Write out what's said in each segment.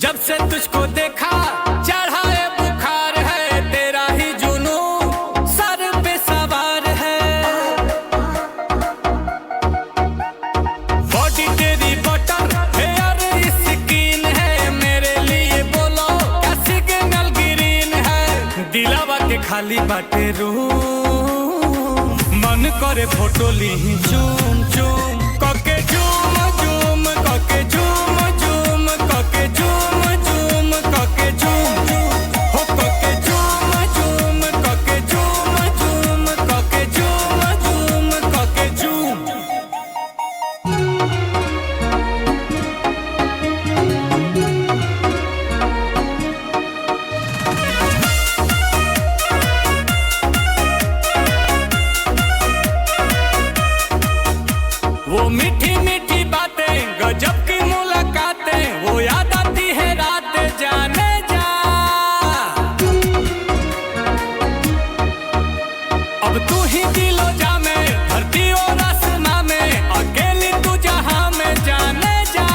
जब से तुझको देखा चढ़ा है बुखार है, तेरा ही जुनू सर पे सवार है। बॉडी तेरी बटर हेयर स्किन है, मेरे लिए बोलो क्या सिग्नल ग्रीन है। दिलावा के खाली बाटे रूम, मन करे फोटो ली चूम चूम कके झूम झूम कके झूम झूम कके झूम झूम कके झूम हो कके झूम झूम कके झूम झूम कके झूम झूम कके झूम। वो मीठी मीठी बातें गजब की मुलाकातें, वो याद आती है रात जाने जा। अब तू ही दिलो जा में धरती और आसमां में, अकेली तू जहां में जाने जा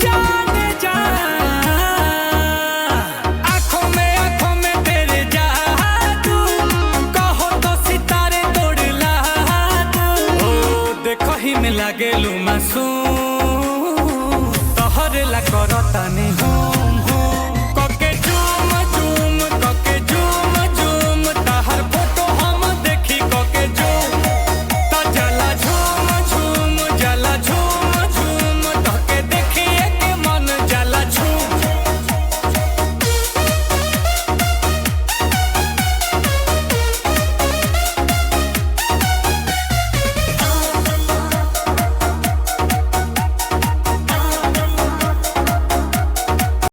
जाने जा। आंखों में तेरे जादू, कहो तो सितारे तोड़ ला दूं। ओ देखो ही में लागे लू मासूम,